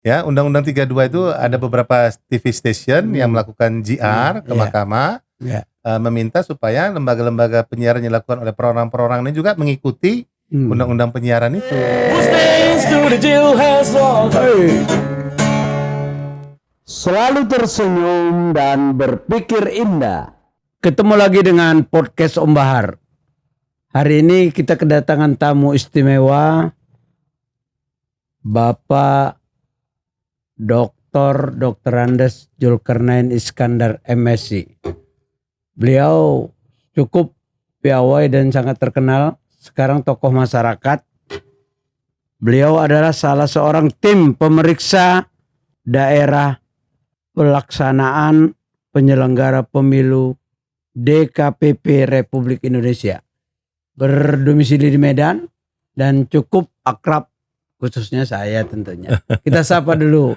Ya, Undang-Undang 32 itu ada beberapa TV station yang melakukan GR ke mahkamah, meminta supaya lembaga-lembaga penyiaran yang dilakukan oleh perorangan-perorangan ini juga mengikuti undang-undang penyiaran itu. Selalu tersenyum dan berpikir indah. Ketemu lagi dengan podcast Om Bahar. Hari ini kita kedatangan tamu istimewa, Bapak Dr. Andes Zulkarnain Iskandar MSc. Beliau cukup piawai dan sangat terkenal, sekarang tokoh masyarakat. Beliau adalah salah seorang tim pemeriksa daerah pelaksanaan penyelenggara pemilu DKPP Republik Indonesia. Berdomisili di Medan dan cukup akrab, khususnya saya tentunya. Kita sapa dulu.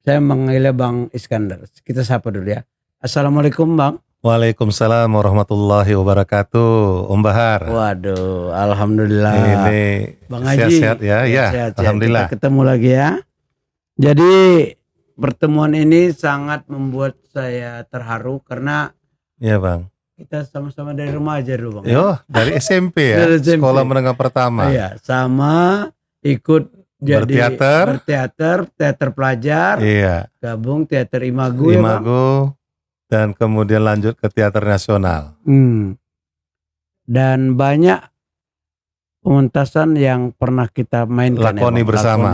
Saya manggilnya Bang Iskandar. Kita sapa dulu ya. Assalamualaikum Bang. Waalaikumsalam warahmatullahi wabarakatuh, Om Bahar. Waduh, alhamdulillah. Ini Bang Haji. Sehat-sehat ya, ya. Sehat-sehat. Alhamdulillah. Kita ketemu lagi ya. Jadi pertemuan ini sangat membuat saya terharu karena Iya Bang. kita sama-sama dari remaja dulu Bang. Yo, dari SMP ya, Dari SMP. sekolah menengah pertama. Iya, sama ikut jadi teater pelajar, Iya. gabung teater Imago, ya Bang? Imago, dan kemudian lanjut ke teater nasional. Dan banyak pementasan yang pernah kita mainkan, Lakoni bersama.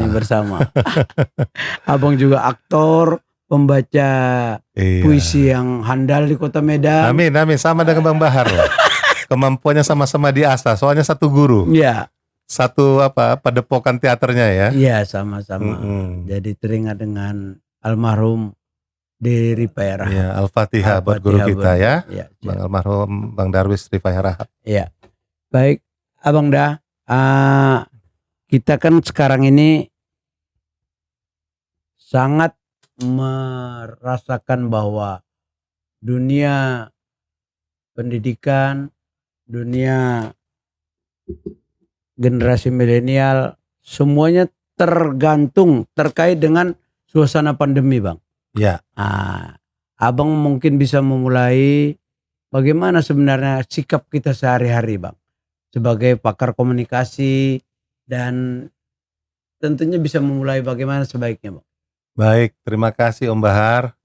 Abang juga aktor, pembaca puisi yang handal di Kota Medan. Amin, sama dengan Bang Bahar loh. Kemampuannya sama-sama diasah, soalnya satu guru. Iya. Satu padepokan teaternya ya. Iya, sama-sama. Jadi teringat dengan almarhum di Rifai Rahab. Iya, Al-Fatihah buat guru kita ya. Iya, Bang almarhum Bang Darwis Rifai Rahab. Iya. Baik, Abang Dah. Kita kan sekarang ini sangat merasakan bahwa dunia pendidikan, dunia generasi milenial, semuanya terkait dengan suasana pandemi, Bang. Ya. Abang mungkin bisa memulai bagaimana sebenarnya sikap kita sehari-hari, Bang, sebagai pakar komunikasi, dan tentunya bisa memulai bagaimana sebaiknya, Bang. Baik, terima kasih Om Bahar.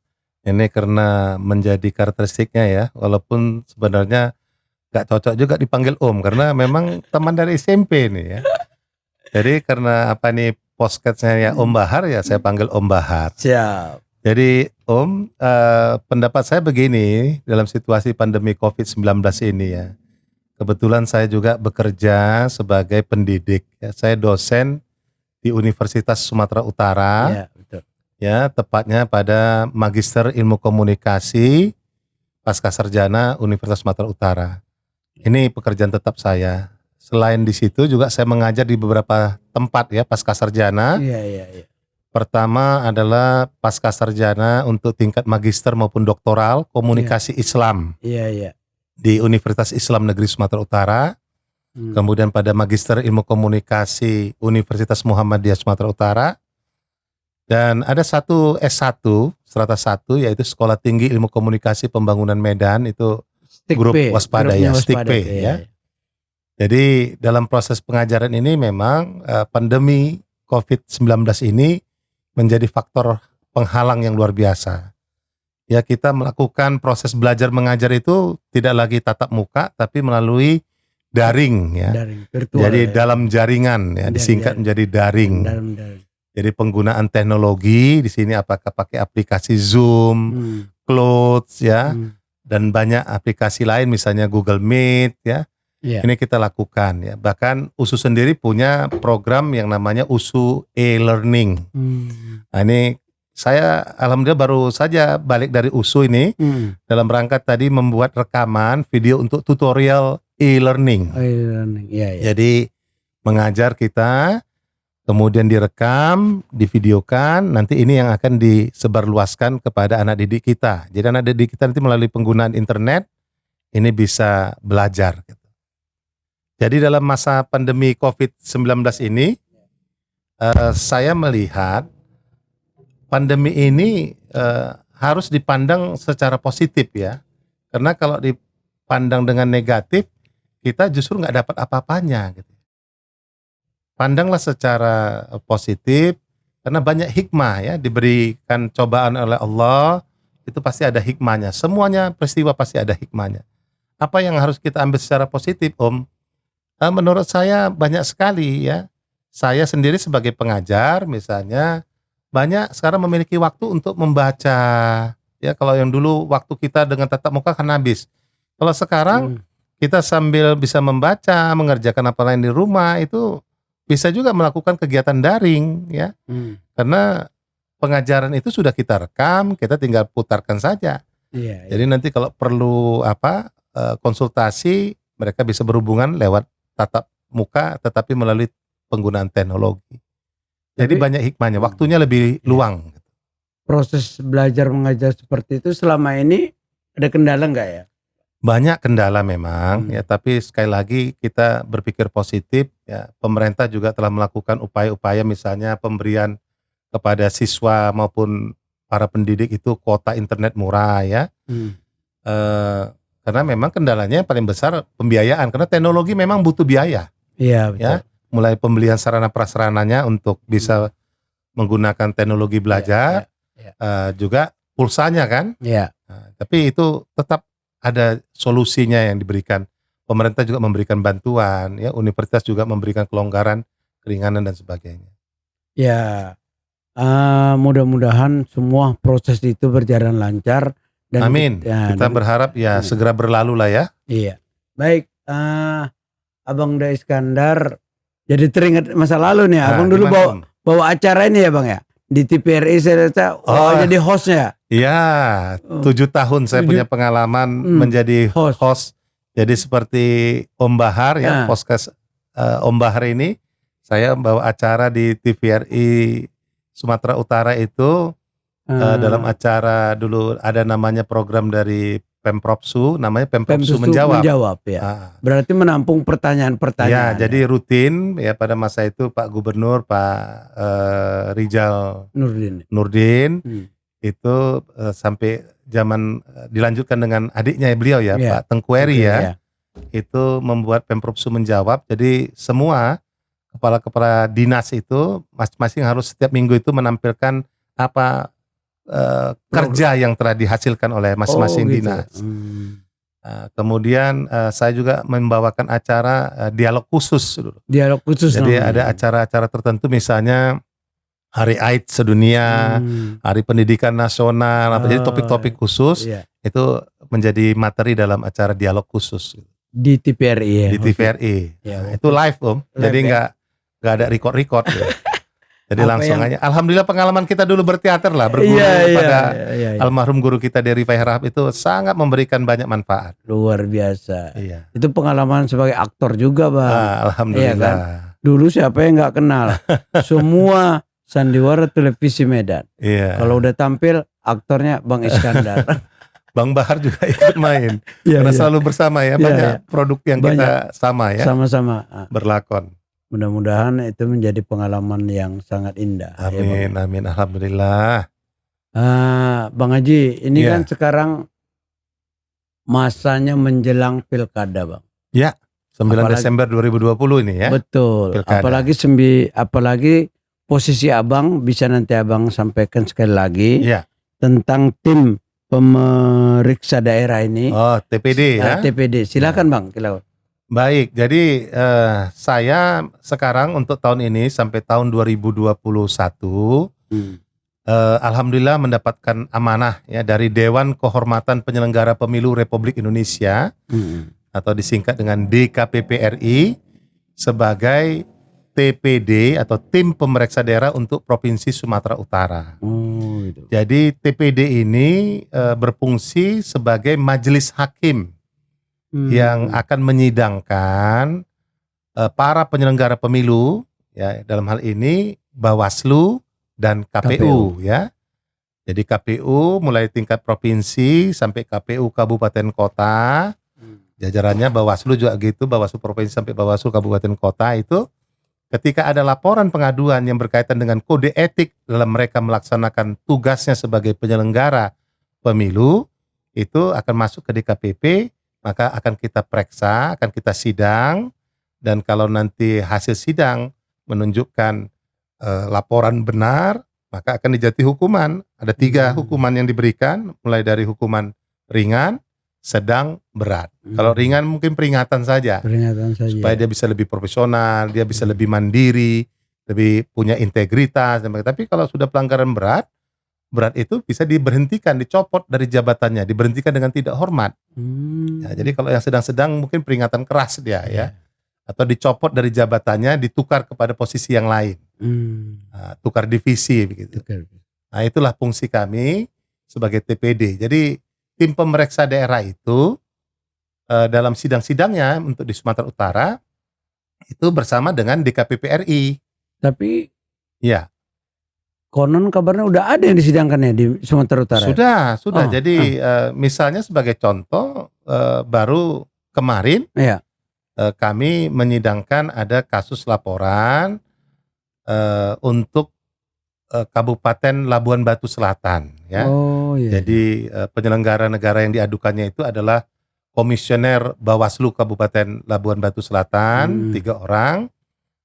Ini karena menjadi karakteristiknya ya, walaupun sebenarnya gak cocok juga dipanggil Om, karena memang teman dari SMP nih ya. Jadi karena podcastnya ya Om Bahar, ya saya panggil Om Bahar. Siap. Jadi Om, pendapat saya begini, dalam situasi pandemi COVID-19 ini ya, kebetulan saya juga bekerja sebagai pendidik ya. Saya dosen di Universitas Sumatera Utara. Ya, betul. Ya, tepatnya pada Magister Ilmu Komunikasi Pascasarjana Universitas Sumatera Utara. Ini pekerjaan tetap saya. Selain di situ juga saya mengajar di beberapa tempat ya pascasarjana. Iya. Pertama adalah pascasarjana untuk tingkat magister maupun doktoral komunikasi Islam. Iya. Di Universitas Islam Negeri Sumatera Utara. Kemudian pada Magister Ilmu Komunikasi Universitas Muhammadiyah Sumatera Utara. Dan ada satu S1 strata 1 yaitu Sekolah Tinggi Ilmu Komunikasi Pembangunan Medan, itu grup waspada ya, STIK P ya. Jadi dalam proses pengajaran ini memang pandemi COVID-19 ini menjadi faktor penghalang yang luar biasa. Ya, kita melakukan proses belajar mengajar itu tidak lagi tatap muka tapi melalui daring ya. Daring, virtual. Jadi dalam jaringan ya, disingkat menjadi daring. Jadi penggunaan teknologi di sini apakah pakai aplikasi Zoom, Clouds ya, dan banyak aplikasi lain misalnya Google Meet ya. Ini kita lakukan ya. Bahkan USU sendiri punya program yang namanya USU e-learning. Nah, ini saya alhamdulillah baru saja balik dari USU ini dalam rangka tadi membuat rekaman video untuk tutorial e-learning. Jadi mengajar kita, kemudian direkam, divideokan, nanti ini yang akan disebarluaskan kepada anak didik kita. Jadi anak didik kita nanti melalui penggunaan internet ini bisa belajar. Jadi dalam masa pandemi COVID-19 ini, saya melihat pandemi ini harus dipandang secara positif ya. Karena kalau dipandang dengan negatif, kita justru nggak dapat apa-apanya gitu. Pandanglah secara positif, karena banyak hikmah ya, diberikan cobaan oleh Allah, itu pasti ada hikmahnya. Semuanya peristiwa pasti ada hikmahnya. Apa yang harus kita ambil secara positif, Om? Menurut saya banyak sekali ya. Saya sendiri sebagai pengajar misalnya, banyak sekarang memiliki waktu untuk membaca. Ya, kalau yang dulu waktu kita dengan tatap muka kan habis. Kalau sekarang kita sambil bisa membaca, mengerjakan apa lain di rumah, itu bisa juga melakukan kegiatan daring ya. Karena pengajaran itu sudah kita rekam, kita tinggal putarkan saja. Jadi nanti kalau perlu konsultasi, mereka bisa berhubungan lewat tatap muka tetapi melalui penggunaan teknologi. Jadi banyak hikmahnya, waktunya lebih luang. Proses belajar mengajar seperti itu selama ini ada kendala nggak ya? Banyak kendala memang ya, tapi sekali lagi kita berpikir positif ya. Pemerintah juga telah melakukan upaya-upaya, misalnya pemberian kepada siswa maupun para pendidik itu kuota internet murah ya. Karena memang kendalanya yang paling besar pembiayaan, karena teknologi memang butuh biaya. Iya, betul. Ya, mulai pembelian sarana prasarananya untuk bisa menggunakan teknologi belajar, juga pulsanya kan. Tapi itu tetap ada solusinya yang diberikan. Pemerintah juga memberikan bantuan, ya, universitas juga memberikan kelonggaran, keringanan dan sebagainya. Ya, mudah-mudahan semua proses itu berjalan lancar. Dan amin. Kita berharap ya segera berlalu lah ya. Iya. Baik, Abang Da Iskandar, jadi teringat masa lalu nih. Abang dulu bawa acara ini ya Bang ya, di TVRI saya jadi hostnya. Iya, 7 tahun saya punya pengalaman menjadi host. Jadi seperti Om Bahar ya, podcast Om Bahar ini, saya bawa acara di TVRI Sumatera Utara itu, dalam acara dulu ada namanya program dari Pemprovsu, namanya Pemprovsu Menjawab ya. Berarti menampung pertanyaan-pertanyaan. Ya, jadi rutin ya pada masa itu Pak Gubernur Pak Rijal Nurdin itu sampai zaman dilanjutkan dengan adiknya beliau ya, Pak Tengku Eri ya. Itu membuat Pemprovsu Menjawab. Jadi semua kepala-kepala dinas itu masing-masing harus setiap minggu itu menampilkan apa kerja yang telah dihasilkan oleh masing-masing dinas. Kemudian saya juga membawakan acara dialog khusus. Dialog khusus. Jadi ada acara-acara tertentu, misalnya Hari AIDS sedunia, Hari Pendidikan Nasional, jadi topik-topik khusus itu menjadi materi dalam acara dialog khusus di TVRI ya. Di TVRI. Itu live Om. Jadi nggak ada record ya. Jadi langsung aja. Alhamdulillah pengalaman kita dulu berteater lah, berguru pada almarhum guru kita dari Rifai Harahap itu sangat memberikan banyak manfaat. Luar biasa. Itu pengalaman sebagai aktor juga Bang. Alhamdulillah. Kan? Dulu siapa yang nggak kenal? Semua sandiwara televisi Medan. Kalau udah tampil aktornya Bang Iskandar. Bang Bahar juga ikut main. Karena selalu bersama ya, banyak produk yang kita sama ya. Sama-sama berlakon. Mudah-mudahan itu menjadi pengalaman yang sangat indah. Amin, amin, alhamdulillah. Bang Haji, ini kan sekarang masanya menjelang pilkada Bang. Ya, 9 Desember 2020 ini ya. Betul. Pilkada. Apalagi posisi Abang bisa nanti Abang sampaikan sekali lagi tentang tim pemeriksa daerah ini. Oh, TPD ya. TPD, silakan Bang. Baik, jadi saya sekarang untuk tahun ini sampai tahun 2021 alhamdulillah mendapatkan amanah ya dari Dewan Kehormatan Penyelenggara Pemilu Republik Indonesia atau disingkat dengan DKPP RI sebagai TPD atau Tim Pemeriksa Daerah untuk Provinsi Sumatera Utara. Jadi TPD ini berfungsi sebagai majelis hakim yang akan menyidangkan para penyelenggara pemilu ya, dalam hal ini Bawaslu dan KPU ya. Jadi KPU mulai tingkat provinsi sampai KPU kabupaten kota. Jajarannya Bawaslu juga gitu, Bawaslu provinsi sampai Bawaslu kabupaten kota itu. ketika ada laporan pengaduan yang berkaitan dengan kode etik dalam mereka melaksanakan tugasnya sebagai penyelenggara pemilu, itu akan masuk ke DKPP, maka akan kita periksa, akan kita sidang, dan kalau nanti hasil sidang menunjukkan laporan benar, maka akan dijatuhi hukuman. Ada 3 hukuman yang diberikan, mulai dari hukuman ringan, sedang, berat. Kalau ringan mungkin peringatan saja. Supaya dia bisa lebih profesional, dia bisa lebih mandiri, lebih punya integritas. Tapi kalau sudah pelanggaran berat itu bisa diberhentikan, dicopot dari jabatannya, diberhentikan dengan tidak hormat. Ya, jadi kalau yang sedang-sedang mungkin peringatan keras dia ya. Atau dicopot dari jabatannya, ditukar kepada posisi yang lain. Nah, tukar divisi begitu. Nah, itulah fungsi kami sebagai TPD. Jadi tim pemeriksa daerah itu dalam sidang-sidangnya untuk di Sumatera Utara itu bersama dengan DKPP RI. Tapi ya, konon kabarnya udah ada yang disidangkan ya di Sumatera Utara. Sudah. Jadi misalnya sebagai contoh baru kemarin kami menyidangkan ada kasus laporan untuk Kabupaten Labuan Batu Selatan ya. Jadi penyelenggara negara yang diadukannya itu adalah Komisioner Bawaslu Kabupaten Labuan Batu Selatan 3 orang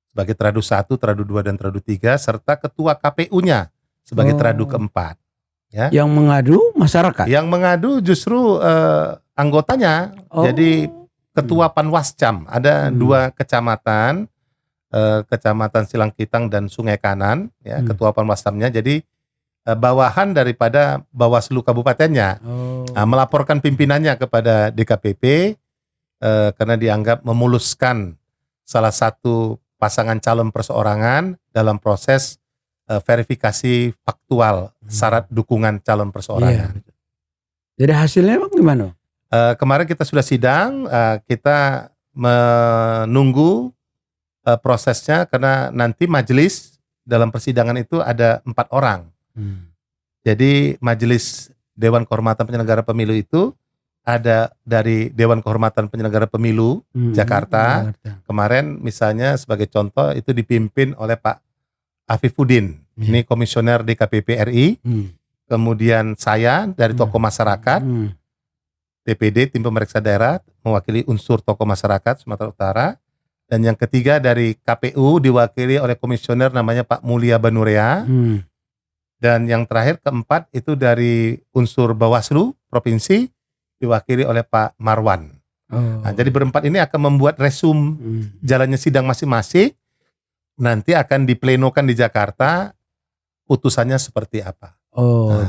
sebagai Tradu 1, Tradu 2 dan Tradu 3 serta Ketua KPU-nya sebagai Tradu keempat. Ya. Yang mengadu masyarakat. Yang mengadu justru anggotanya. Jadi Ketua Panwascam ada 2 kecamatan. Kecamatan Silangkitang dan Sungai Kanan ya, Ketua Panwascamnya jadi bawahan daripada Bawaslu kabupatennya. Melaporkan pimpinannya kepada DKPP karena dianggap memuluskan salah satu pasangan calon perseorangan dalam proses verifikasi faktual syarat dukungan calon perseorangan. Jadi hasilnya gimana? Kemarin kita sudah sidang, kita menunggu prosesnya karena nanti majelis dalam persidangan itu ada 4 orang. Jadi majelis Dewan Kehormatan Penyelenggara Pemilu itu ada dari Dewan Kehormatan Penyelenggara Pemilu Jakarta. Kemarin misalnya sebagai contoh itu dipimpin oleh Pak Afifuddin. Ini komisioner DKPP RI. Kemudian saya dari tokoh masyarakat. TPD tim pemeriksa daerah mewakili unsur tokoh masyarakat Sumatera Utara. Dan yang ketiga dari KPU diwakili oleh komisioner namanya Pak Mulia Banurea. Dan yang terakhir keempat itu dari unsur Bawaslu Provinsi diwakili oleh Pak Marwan. Nah, jadi berempat ini akan membuat resum jalannya sidang masing-masing. Nanti akan diplenokan di Jakarta, putusannya seperti apa.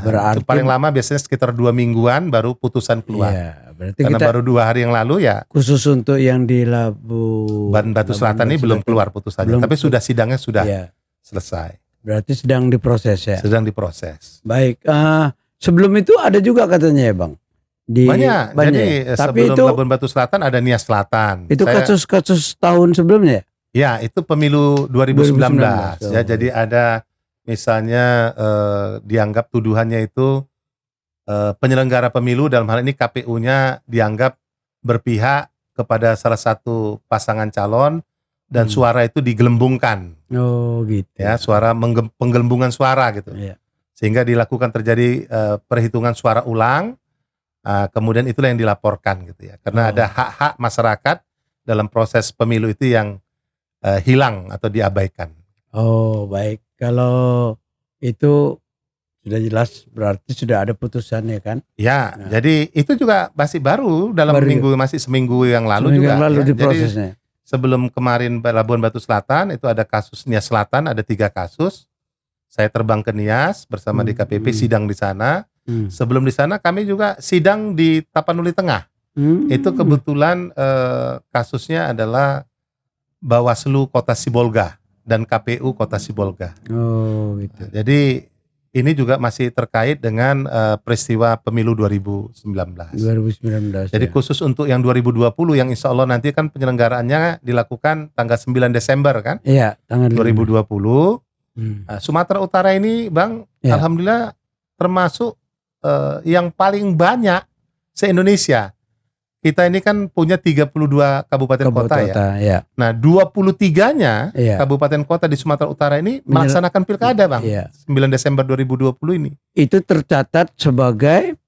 Berarti paling lama biasanya sekitar 2 mingguan baru putusan keluar. Berarti karena baru 2 hari yang lalu ya. Khusus untuk yang di Labuan Batu Selatan ini belum keluar putusannya, tapi sudah sidangnya sudah selesai. Berarti sedang diproses ya. Sedang diproses. Baik. Sebelum itu ada juga katanya ya Bang. Banyak. Jadi tapi sebelum itu, Labuan Batu Selatan ada Nias Selatan. Itu kasus-kasus tahun sebelumnya ya? Ya, itu pemilu 2019. Ya, jadi ada misalnya dianggap tuduhannya itu penyelenggara pemilu dalam hal ini KPU-nya dianggap berpihak kepada salah satu pasangan calon dan suara itu digelembungkan. Gitu. Ya, suara penggelembungan suara gitu. Sehingga dilakukan terjadi perhitungan suara ulang. Kemudian itulah yang dilaporkan gitu ya. Karena ada hak-hak masyarakat dalam proses pemilu itu yang hilang atau diabaikan. Baik. Kalau itu sudah jelas berarti sudah ada putusannya kan? Ya, jadi itu juga masih baru dalam masih seminggu yang lalu juga. Yang lalu ya. diprosesnya. Jadi sebelum kemarin Labuan Batu Selatan itu ada kasus Nias Selatan, ada 3 kasus. Saya terbang ke Nias bersama DKPP sidang di sana. Sebelum di sana kami juga sidang di Tapanuli Tengah. Itu kebetulan kasusnya adalah Bawaslu Kota Sibolga dan KPU Kota Sibolga. Gitu. Jadi ini juga masih terkait dengan peristiwa pemilu 2019. Jadi khusus untuk yang 2020 yang insya Allah nanti kan penyelenggaraannya dilakukan tanggal 9 Desember kan? Iya, tanggal 2020. Sumatera Utara ini Bang, alhamdulillah termasuk yang paling banyak se-Indonesia. kita ini kan punya 32 kabupaten kota ya. Nah 23-nya kabupaten kota di Sumatera Utara ini melaksanakan pilkada Bang. 9 Desember 2020 ini. Itu tercatat sebagai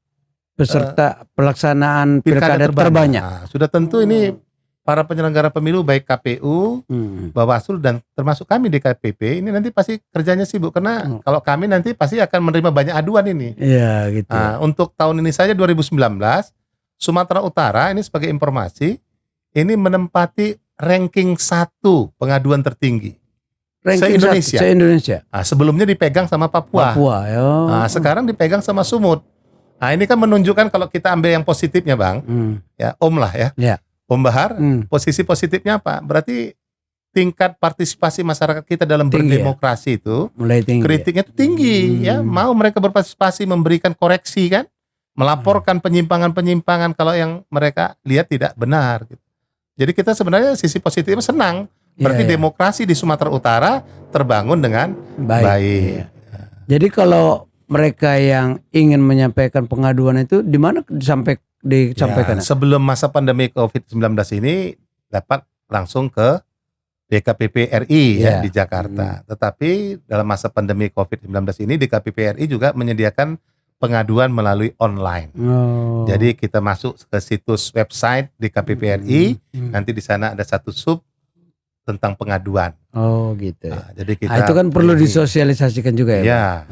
peserta pelaksanaan pilkada terbanyak. Nah, sudah tentu ini para penyelenggara pemilu baik KPU, Bawaslu dan termasuk kami DKPP ini nanti pasti kerjanya sibuk karena kalau kami nanti pasti akan menerima banyak aduan ini. Iya gitu. Nah, untuk tahun ini saja 2019 Sumatera Utara ini sebagai informasi ini menempati ranking 1 pengaduan tertinggi se-Indonesia. Nah, sebelumnya dipegang sama Papua. Nah, sekarang dipegang sama Sumut. Nah, ini kan menunjukkan kalau kita ambil yang positifnya Bang, ya Om lah ya. Om Bahar, posisi positifnya apa? Berarti tingkat partisipasi masyarakat kita dalam berdemokrasi itu mulai tinggi. Kritiknya itu tinggi ya. Mau mereka berpartisipasi, memberikan koreksi kan, melaporkan penyimpangan-penyimpangan kalau yang mereka lihat tidak benar gitu. Jadi kita sebenarnya sisi positifnya senang. Berarti demokrasi di Sumatera Utara terbangun dengan baik. Jadi kalau mereka yang ingin menyampaikan pengaduan itu di mana disampaikan? Sebelum masa pandemi COVID-19 ini dapat langsung ke DKPP RI di Jakarta. Tetapi dalam masa pandemi COVID-19 ini DKPP RI juga menyediakan pengaduan melalui online. Jadi kita masuk ke situs website DKPP RI, nanti di sana ada satu sub tentang pengaduan. Gitu. Nah, jadi kita itu kan perlu disosialisasikan juga ya.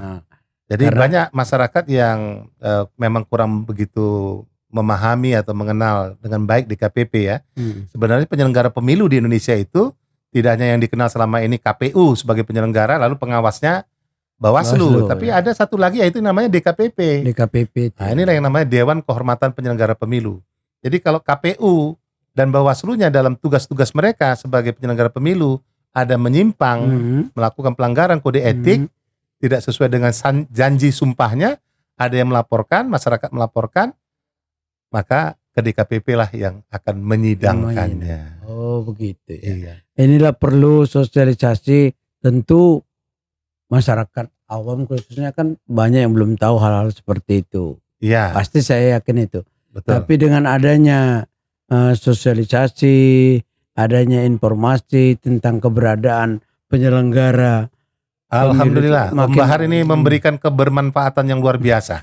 Jadi banyak masyarakat yang memang kurang begitu memahami atau mengenal dengan baik DKPP ya. Sebenarnya penyelenggara pemilu di Indonesia itu tidak hanya yang dikenal selama ini KPU sebagai penyelenggara, lalu pengawasnya Bawaslu, tapi ada satu lagi yaitu namanya DKPP. Nah, inilah yang namanya Dewan Kehormatan Penyelenggara Pemilu. Jadi kalau KPU dan Bawaslunya dalam tugas-tugas mereka sebagai penyelenggara pemilu ada menyimpang, melakukan pelanggaran kode etik, tidak sesuai dengan janji sumpahnya, ada yang melaporkan, masyarakat melaporkan, maka ke DKPP lah yang akan menyidangkannya. Begitu ya. Inilah perlu sosialisasi, tentu masyarakat awam khususnya kan banyak yang belum tahu hal-hal seperti itu. Pasti saya yakin itu. Betul. Tapi dengan adanya sosialisasi, adanya informasi tentang keberadaan penyelenggara, alhamdulillah Om Bahar ini memberikan kebermanfaatan yang luar biasa.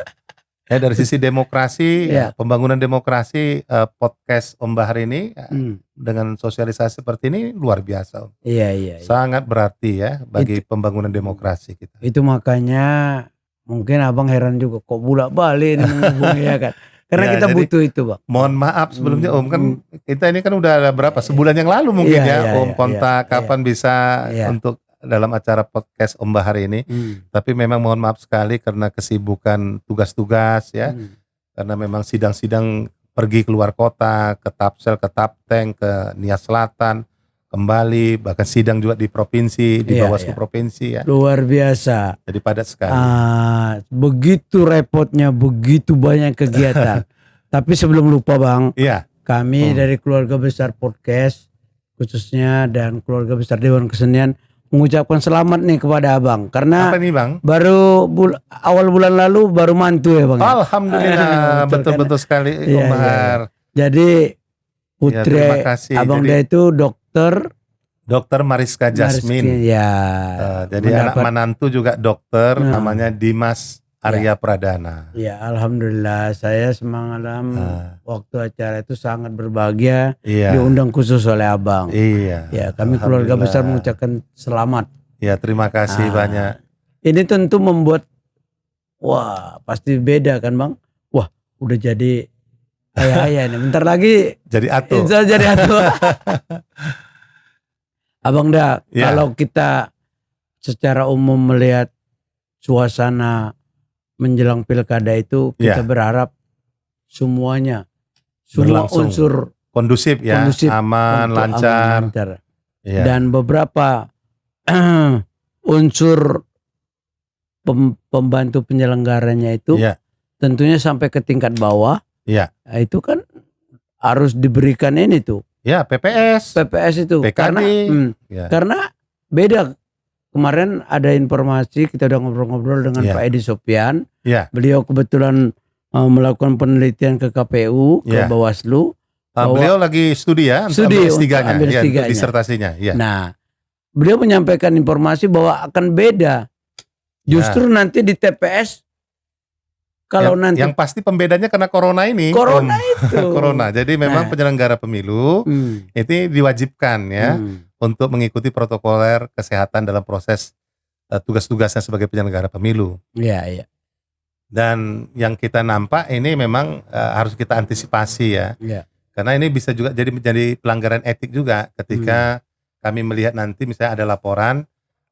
Dari sisi demokrasi, pembangunan demokrasi, podcast Om Bahar ini dengan sosialisasi seperti ini luar biasa. Sangat berarti ya bagi pembangunan demokrasi kita. Itu makanya mungkin abang heran juga kok bolak-balik menghubungi ya kan. Karena kita butuh itu Bang. Mohon maaf sebelumnya Om, kan kita ini kan udah ada berapa sebulan yang lalu mungkin Om kontak kapan bisa untuk dalam acara podcast Om Bahar ini. Tapi memang mohon maaf sekali karena kesibukan tugas-tugas ya. Karena memang sidang-sidang pergi keluar kota, ke Tapsel, ke Tapteng, ke Nias Selatan, kembali, bahkan sidang juga di provinsi, di Bawaslu provinsi ya. Luar biasa. Jadi padat sekali. Begitu repotnya, begitu banyak kegiatan. Tapi sebelum lupa Bang, kami dari keluarga besar podcast khususnya dan keluarga besar Dewan Kesenian mengucapkan selamat nih kepada abang karena apa nih Bang? Baru awal bulan lalu baru mantu ya Bang. Alhamdulillah betul-betul sekali Om Bahar. Jadi putri abang dia itu Dokter Mariska Jasmine. Jadi anak menantu juga dokter namanya Dimas Arya Pradana. Alhamdulillah saya semalam waktu acara itu sangat berbahagia diundang khusus oleh abang. Kami keluarga besar mengucapkan selamat. Terima kasih banyak. Ini tentu membuat pasti beda kan Bang. Udah jadi ayah ini. Bentar lagi jadi atu. Abang kalau kita secara umum melihat suasana menjelang pilkada itu kita berharap semua unsur kondusif, aman, lancar. Dan beberapa unsur pembantu penyelenggaranya itu tentunya sampai ke tingkat bawah. Itu kan harus diberikan ini tuh. PPS itu. PKD. Karena beda. Kemarin ada informasi, kita udah ngobrol-ngobrol dengan Pak Edi Sopyan. Beliau kebetulan melakukan penelitian ke KPU, ke Bawaslu. Beliau lagi studi ya, studi ambil S3-nya, ambil ya, S3-nya. untuk disertasinya. Ya. Nah, beliau menyampaikan informasi bahwa akan beda. Justru nanti di TPS kalau nanti yang pasti pembedanya karena corona ini. Corona itu. Corona. Jadi memang penyelenggara pemilu itu diwajibkan ya untuk mengikuti protokoler kesehatan dalam proses tugas-tugasnya sebagai penyelenggara pemilu. Iya, iya. Dan yang kita nampak ini memang harus kita antisipasi ya. Iya. Karena ini bisa juga menjadi pelanggaran etik juga ketika kami melihat nanti misalnya ada laporan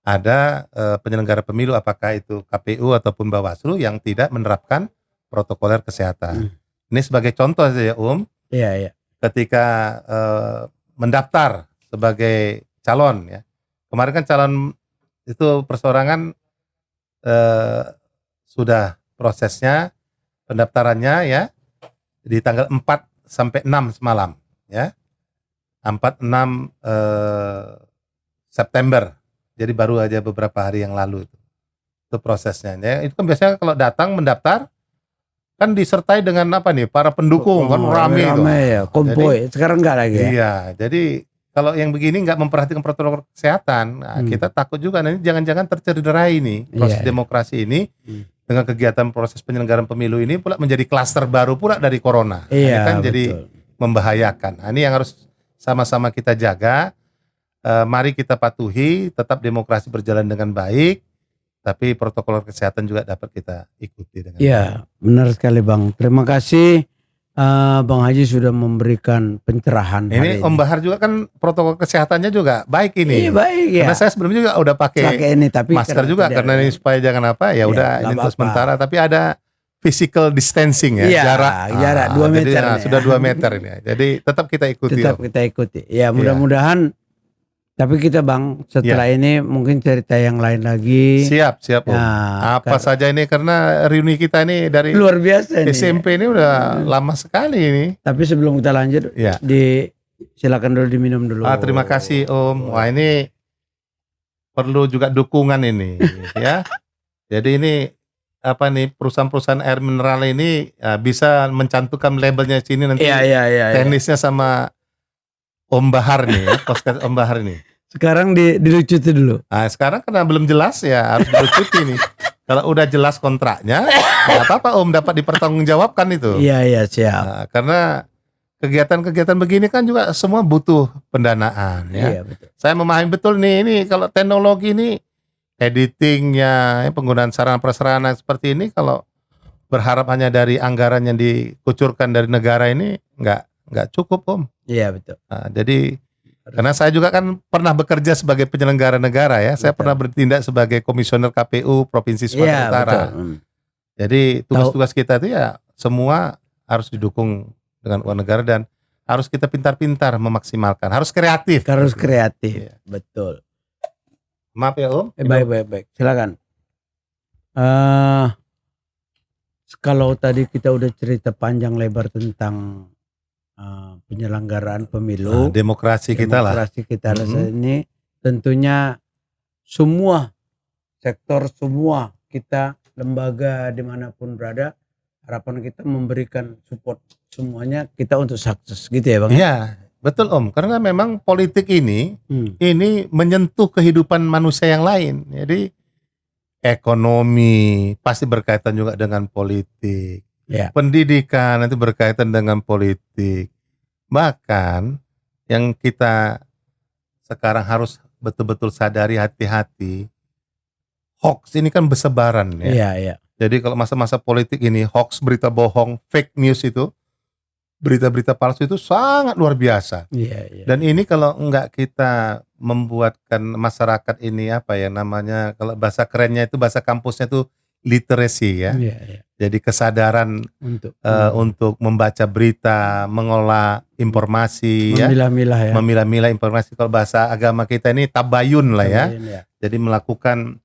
ada penyelenggara pemilu apakah itu KPU ataupun Bawaslu yang tidak menerapkan protokoler kesehatan. Ini sebagai contoh saja Iya, iya. Ketika mendaftar sebagai calon ya. Kemarin kan calon itu perseorangan sudah prosesnya pendaftarannya ya di tanggal 4 sampai 6 semalam ya. 4-6 September. Jadi baru aja beberapa hari yang lalu itu prosesnya. Ya, itu kan biasanya kalau datang mendaftar kan disertai dengan apa nih? Para pendukung kan rame itu. Ya, konvoy. Sekarang enggak lagi ya. Iya, jadi kalau yang begini nggak memperhatikan protokol kesehatan, kita takut juga nanti jangan-jangan tercederai nih proses demokrasi ini dengan kegiatan proses penyelenggaraan pemilu ini pula menjadi klaster baru pula dari corona. Iya, ini kan betul. jadi membahayakan. Nah, ini yang harus sama-sama kita jaga. Mari kita patuhi, tetap demokrasi berjalan dengan baik, tapi protokol kesehatan juga dapat kita ikuti dengan baik. Iya, benar sekali Bang. Terima kasih Bang Haji sudah memberikan pencerahan. Ini Om Bahar juga kan protokol kesehatannya juga baik ini. Iya, baik ya. Karena saya sebelumnya juga udah pakai ini, tapi masker juga karena ini supaya jangan apa ya udah ini untuk sementara, tapi ada physical distancing ya, iya, jarak 2 meter. Jadi, sudah 2 meter ini ya. Jadi tetap kita ikuti. Tetap kita ikuti. Ya, mudah-mudahan. Tapi kita Bang setelah ini mungkin cerita yang lain lagi. Siap Om. Nah, apa saja ini karena reuni kita ini dari luar biasa ini. SMP ini udah lama sekali ini. Tapi sebelum kita lanjut, silakan dulu diminum dulu. Terima kasih Om. Wah ini perlu juga dukungan ini ya. Jadi ini apa nih perusahaan-perusahaan air mineral ini bisa mencantumkan labelnya sini nanti. Teknisnya sama Om Bahar nih ya, podcast Om Bahar nih. Sekarang dilucuti dulu. Nah, sekarang karena belum jelas ya harus dilucuti nih. Kalau udah jelas kontraknya, nggak apa-apa Om dapat dipertanggungjawabkan itu. Iya siap. Nah, karena kegiatan-kegiatan begini kan juga semua butuh pendanaan ya. Iya, betul. Saya memahami betul nih ini kalau teknologi ini editingnya, penggunaan sarana prasarana seperti ini kalau berharap hanya dari anggaran yang dikucurkan dari negara ini nggak cukup Om. Iya betul. Nah, jadi karena saya juga kan pernah bekerja sebagai penyelenggara negara ya. Saya pernah bertindak sebagai komisioner KPU Provinsi Sumatera Utara. Jadi tugas-tugas kita itu ya semua harus didukung dengan uang negara dan harus kita pintar-pintar memaksimalkan. Harus kreatif. Harus kreatif. Ya. Betul. Maaf ya Om. Baik. Silakan. Kalau tadi kita udah cerita panjang lebar tentang penyelenggaraan pemilu, demokrasi kita ini tentunya semua sektor, semua kita lembaga dimanapun berada, harapan kita memberikan support semuanya kita untuk sukses gitu ya Bang. Iya betul Om, karena memang politik ini menyentuh kehidupan manusia yang lain. Jadi ekonomi pasti berkaitan juga dengan politik. Pendidikan nanti berkaitan dengan politik. Bahkan yang kita sekarang harus betul-betul sadari hati-hati, hoax ini kan bersebaran ya. Iya. Jadi kalau masa-masa politik ini hoax, berita bohong, fake news itu, berita-berita palsu itu sangat luar biasa. Iya. Dan ini kalau enggak kita membuatkan masyarakat ini apa ya namanya, kalau bahasa kerennya itu bahasa kampusnya itu literacy ya. Iya. Jadi kesadaran untuk membaca berita, mengolah informasi, memilah-milah informasi. Kalau bahasa agama kita ini tabayun lah ya. Jadi melakukan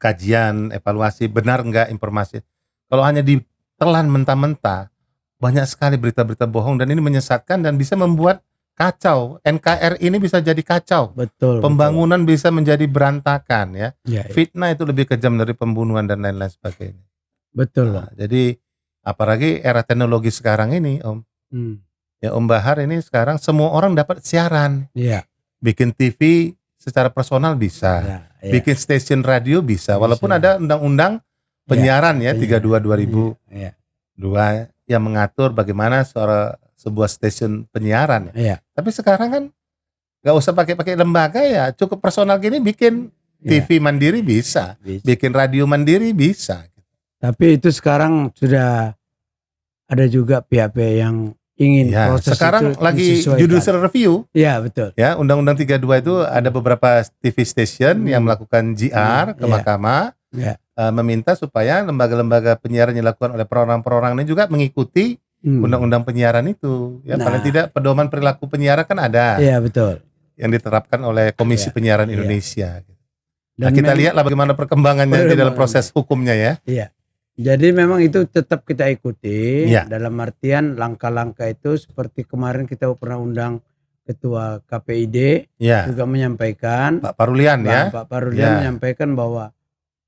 kajian, evaluasi benar enggak informasi. Kalau hanya ditelan mentah-mentah, banyak sekali berita-berita bohong dan ini menyesatkan dan bisa membuat kacau. NKRI ini bisa jadi kacau. Betul. Pembangunan bisa menjadi berantakan ya. Fitnah itu lebih kejam dari pembunuhan dan lain-lain sebagainya. Betul. Jadi apalagi era teknologi sekarang ini Om. Ya Om Bahar ini sekarang semua orang dapat siaran. Iya. Bikin TV secara personal bisa. Iya. Bikin stasiun radio bisa. Walaupun ada undang-undang penyiaran ya 32 2002 yang mengatur bagaimana sebuah stasiun penyiaran. Iya. Tapi sekarang kan nggak usah pakai lembaga ya, cukup personal gini bikin TV mandiri bisa, bikin radio mandiri bisa. Tapi itu sekarang sudah ada juga pihak-pihak yang ingin proses sekarang itu lagi disesuaikan. judicial review. Iya betul. Ya, Undang-Undang 32 itu ada beberapa TV station yang melakukan GR ke mahkamah, meminta supaya lembaga-lembaga penyiaran yang dilakukan oleh perorangan-perorangan ini juga mengikuti Undang-Undang penyiaran itu. Ya, paling tidak pedoman perilaku penyiaran kan ada. Iya betul. Yang diterapkan oleh Komisi Penyiaran Indonesia. Dan kita lihatlah bagaimana perkembangannya di dalam proses hukumnya ya. Iya. Jadi memang itu tetap kita ikuti dalam artian langkah-langkah itu seperti kemarin kita pernah undang Ketua KPID juga menyampaikan Pak Parulian Pak Parulian menyampaikan bahwa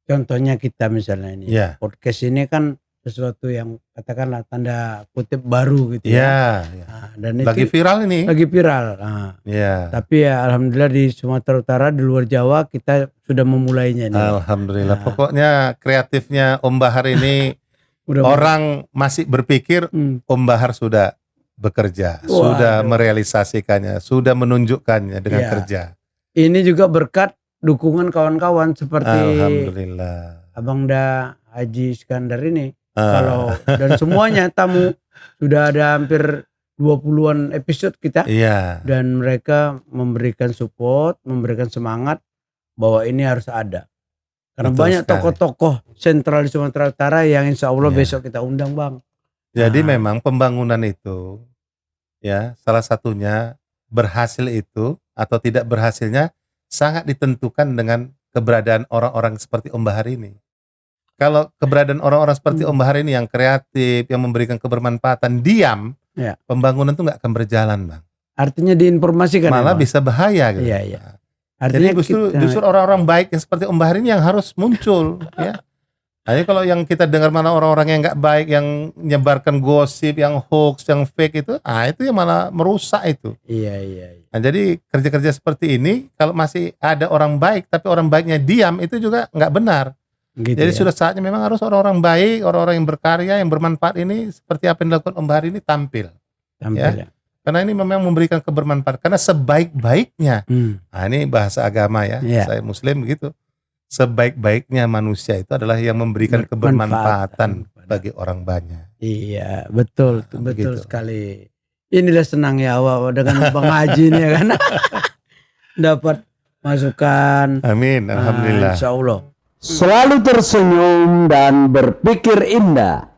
contohnya kita misalnya ini podcast ini kan sesuatu yang katakanlah tanda kutip baru gitu ya. Nah, dan lagi itu viral ini. Lagi viral. Nah, tapi ya alhamdulillah di Sumatera Utara, di luar Jawa kita sudah memulainya nih. Alhamdulillah. Pokoknya kreatifnya Om Bahar ini orang masih berpikir Om Bahar sudah bekerja, sudah merealisasikannya, sudah menunjukkannya dengan kerja. Ini juga berkat dukungan kawan-kawan seperti alhamdulillah Abang Da Haji Iskandar ini. Kalau dan semuanya tamu sudah ada hampir 20-an episode kita. Dan mereka memberikan support, memberikan semangat bahwa ini harus ada. Karena banyak tokoh-tokoh sentral di Sumatera Utara yang insya Allah besok kita undang Bang. Jadi memang pembangunan itu ya salah satunya berhasil itu atau tidak berhasilnya sangat ditentukan dengan keberadaan orang-orang seperti Om Bahar ini. Kalau keberadaan orang-orang seperti Om Bahar ini yang kreatif, yang memberikan kebermanfaatan, diam, pembangunan itu nggak akan berjalan, Bang. Artinya diinformasikan. Malah bisa bahaya gitu. Artinya jadi justru orang-orang baik yang seperti Om Bahar ini yang harus muncul. Ya. Jadi kalau yang kita dengar mana orang-orang yang nggak baik, yang menyebarkan gosip, yang hoax, yang fake itu yang malah merusak itu. Nah, jadi kerja-kerja seperti ini, kalau masih ada orang baik, tapi orang baiknya diam, itu juga nggak benar. Jadi sudah saatnya memang harus orang-orang baik, orang-orang yang berkarya, yang bermanfaat ini seperti apa yang dilakukan Om Bahar ini tampil. Karena ini memang memberikan kebermanfaatan. Karena sebaik-baiknya, nah ini bahasa agama ya, saya Muslim begitu. Sebaik-baiknya manusia itu adalah yang memberikan kebermanfaatan bagi orang banyak. Iya, betul, betul sekali. Inilah senangnya awak dengan Bang Haji ini ya kan. Dapat masukan. Amin, alhamdulillah. Insya Allah. Selalu tersenyum dan berpikir indah.